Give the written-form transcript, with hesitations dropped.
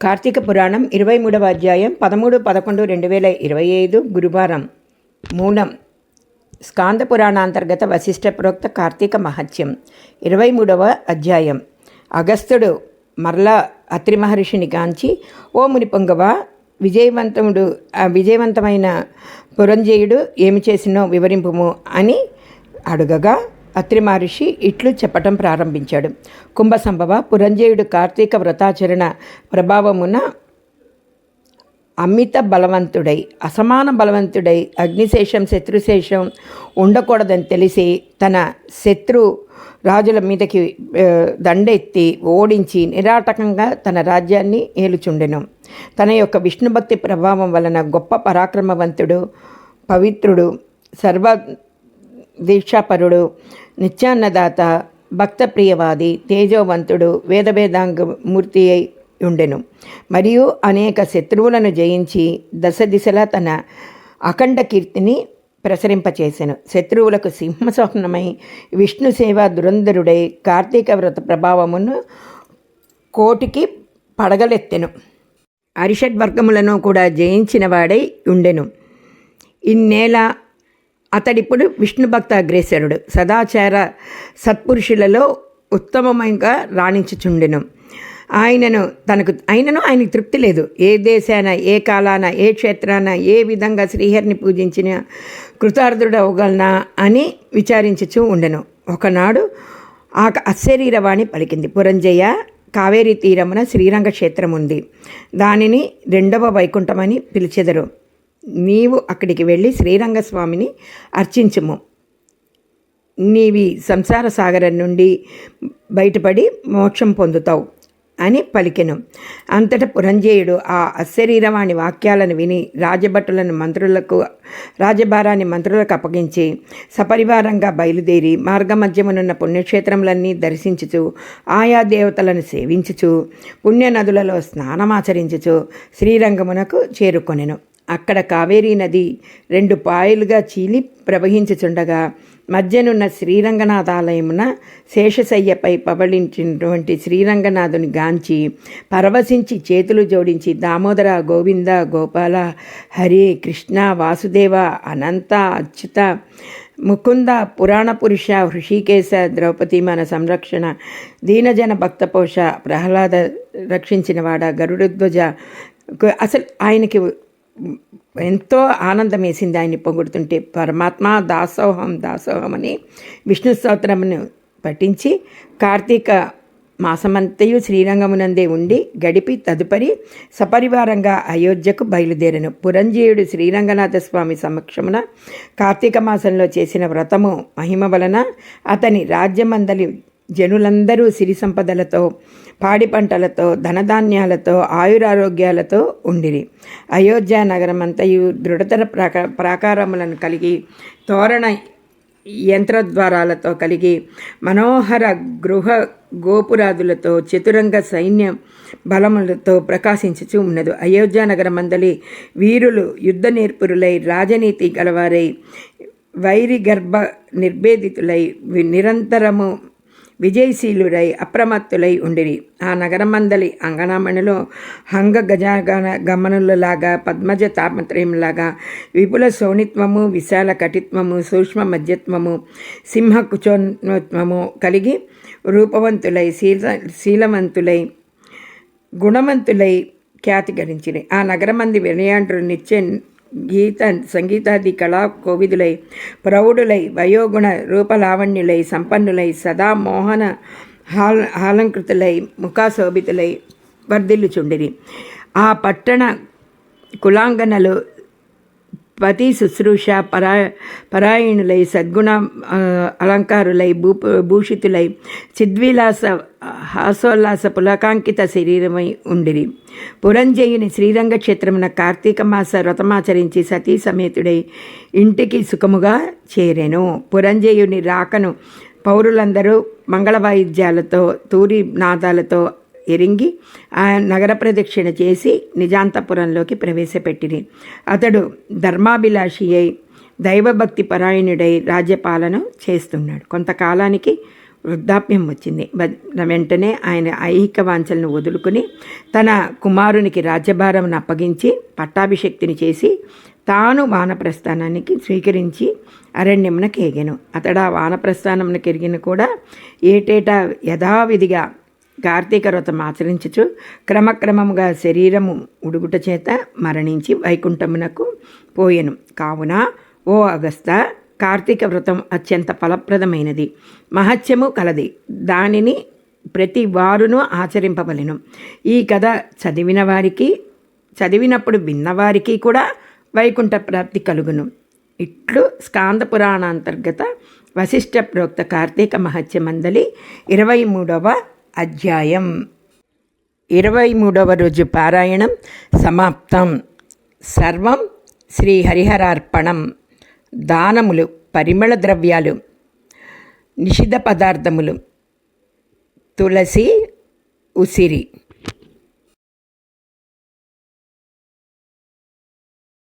కార్తీక పురాణం 23వ అధ్యాయం 13-11-2025 గురువారం. మూలం స్కాంద పురాణాంతర్గత వశిష్ఠ ప్రోక్త కార్తీక మహత్యం. 23వ అధ్యాయం. అగస్త్యుడు మరలా అత్రి మహర్షిని కాంచి, ఓ ముని పొంగవ, విజయవంతమైన పురంజయుడు ఏమి చేసినో వివరింపుము అని అడుగగా అత్రి మహర్షి ఇట్లు చెప్పటం ప్రారంభించాడు. కుంభసంభవ, పురంజయుడు కార్తీక వ్రతాచరణ ప్రభావమున అమిత బలవంతుడై, అసమాన బలవంతుడై, అగ్నిశేషం శత్రుశేషం ఉండకూడదని తెలిసి తన శత్రు రాజుల మీదకి దండెత్తి ఓడించి నిరాటకంగా తన రాజ్యాన్ని ఏలుచుండెను. తన యొక్క విష్ణుభక్తి ప్రభావం వలన గొప్ప పరాక్రమవంతుడు, పవిత్రుడు, సర్వ దీక్షాపరుడు, నిత్యాన్నదాత, భక్తప్రియవాది, తేజోవంతుడు, వేదవేదాంగమూర్తి అయి ఉండెను. మరియు అనేక శత్రువులను జయించి దశ దిశలా తన అఖండ కీర్తిని ప్రసరింపచేసెను. శత్రువులకు సింహస్వప్నమై విష్ణు సేవా దురంధరుడై కార్తీక వ్రత ప్రభావమును కోటికి పడగలెత్తెను. అరిషడ్వర్గములను కూడా జయించిన వాడై ఉండెను. ఇన్నేళ అతడిప్పుడు విష్ణుభక్త అగ్రేసరుడు, సదాచార సత్పురుషులలో ఉత్తమమంగా రాణించుచుండెను. ఆయనకు తృప్తి లేదు. ఏ దేశాన, ఏ కాలాన, ఏ క్షేత్రాన, ఏ విధంగా శ్రీహరిని పూజించిన కృతార్థుడవగలనా అని విచారించుచూ ఉండెను. ఒకనాడు ఆ అశరీరవాణి పలికింది, పురంజయ, కావేరీ తీరమున శ్రీరంగ క్షేత్రం ఉంది. దానిని 2వ వైకుంఠమని పిలిచెదరు. నీవు అక్కడికి వెళ్ళి శ్రీరంగస్వామిని అర్చించుము. నీవి సంసార సాగరం నుండి బయటపడి మోక్షం పొందుతావు అని పలికెను. అంతటా పురంజయుడు ఆ అశరీరవాణి వాక్యాలను విని రాజభారాన్ని మంత్రులకు అప్పగించి సపరివారంగా బయలుదేరి మార్గమధ్యమునున్న పుణ్యక్షేత్రములన్నీ దర్శించుచు, ఆయా దేవతలను సేవించుచు, పుణ్యనదులలో స్నానమాచరించుచు శ్రీరంగమునకు చేరుకొనెను. అక్కడ కావేరీ నది 2 పాయలుగా చీలి ప్రవహించుచుండగా మధ్యనున్న శ్రీరంగనాథాలయమున శేషశయ్యపై పవళించినటువంటి శ్రీరంగనాథుని గాంచి పరవశించి చేతులు జోడించి, దామోదర, గోవింద, గోపాల, హరి, కృష్ణ, వాసుదేవ, అనంత, అచ్యుత, ముకుంద, పురాణ పురుష, హృషికేశ, ద్రౌపది మన సంరక్షణ, దీనజన భక్తపోష, ప్రహ్లాద రక్షించినవాడ, గరుడధ్వజ. అసలు ఆయనకి ఎంతో ఆనందం వేసింది ఆయన్ని పొగుడుతుంటే. పరమాత్మ దాసోహం అని విష్ణు స్తోత్రమును పఠించి కార్తీక మాసమంతయు శ్రీరంగమునందే ఉండి గడిపి తదుపరి సపరివారంగా అయోధ్యకు బయలుదేరెను. పురంజయుడు శ్రీరంగనాథ స్వామి సమక్షమున కార్తీక మాసంలో చేసిన వ్రతము మహిమ వలన అతని రాజ్యమందలి జనులందరూ సిరి సంపదలతో, పాడి పంటలతో, ధనధాన్యాలతో, ఆయురారోగ్యాలతో ఉండిరి. అయోధ్య నగరమంతయు దృఢతర ప్రాకారములను కలిగి, తోరణ యంత్రద్వారాలతో కలిగి, మనోహర గృహ గోపురాదులతో, చతురంగ సైన్య బలములతో ప్రకాశించుచూ ఉన్నది. అయోధ్య నగరమందలి వీరులు యుద్ధ నేర్పురులై, రాజనీతి గలవారై, వైరి గర్భ నిర్భేదితులై, నిరంతరము విజయశీలురై అప్రమత్తులై ఉండిరి. ఆ నగరమందలి అంగనామణిలో హంగ గమనులలాగా, పద్మజ తాపత్రయంలాగా విపుల శోణిత్వము, విశాల కటిత్వము, సూక్ష్మ మధ్యత్వము, సింహ కుచోన్వత్వము కలిగి రూపవంతులై, శీలవంతులై, గుణవంతులై ఖ్యాతి గడించిరి. ఆ నగరమంది వినయాండ్రు నిత్య సంగీతాది కళా కోవిదులై, ప్రౌఢులై, వయోగుణ రూపలావణ్యులై, సంపన్నులై, సదా మోహన హాలంకృతులై, ముఖాశోభితులై వర్ధిల్లుచుండిరి. ఆ పట్టణ కులాంగనలు పతి శుశ్రూష పరాయణులై, సద్గుణ అలంకారులై, భూషితులై, చిద్విలాస హాసోల్లాస పులకాంకిత శరీరమై ఉండిరి. పురంజయుని శ్రీరంగ క్షేత్రమున కార్తీక మాస వ్రతమాచరించి సతీ సమేతుడై ఇంటికి సుఖముగా చేరెను. పురంజయుని రాకను పౌరులందరూ మంగళవాయిద్యాలతో, తూరి నాదాలతో ఎరింగి ఆ నగర ప్రదక్షిణ చేసి నిజాంతపురంలోకి ప్రవేశపెట్టిరి. అతడు ధర్మాభిలాషి అయి, దైవభక్తి పరాయణుడై రాజ్యపాలన చేస్తున్నాడు. కొంతకాలానికి వృద్ధాప్యం వచ్చింది. వెంటనే ఆయన ఐహిక వాంఛలను వదులుకుని తన కుమారునికి రాజ్యభారం అప్పగించి పట్టాభిషక్తిని చేసి తాను వానప్రస్థానానికి స్వీకరించి అరణ్యమున కేగెను. అతడు ఆ వానప్రస్థానమున కెరిగిన కూడా ఏటేటా యథావిధిగా కార్తీక వ్రతం ఆచరించుచు క్రమక్రమముగా శరీరము ఉడుగుట చేత మరణించి వైకుంఠమునకు పోయెను. కావున ఓ అగస్త, కార్తీక వ్రతం అత్యంత ఫలప్రదమైనది, మహత్యము కలది. దానిని ప్రతి వారును ఆచరింపవలెను. ఈ కథ చదివినప్పుడు విన్నవారికి కూడా వైకుంఠ ప్రాప్తి కలుగును. ఇట్లు స్కాంద పురాణాంతర్గత వశిష్ఠ ప్రోక్త కార్తీక మహత్యమందలి 23వ అధ్యాయం. 23వ రోజు పారాయణం సమాప్తం. సర్వం శ్రీహరిహరార్పణం. దానములు, పరిమళ ద్రవ్యాలు, నిషిద్ధ పదార్థములు, తులసి, ఉసిరి.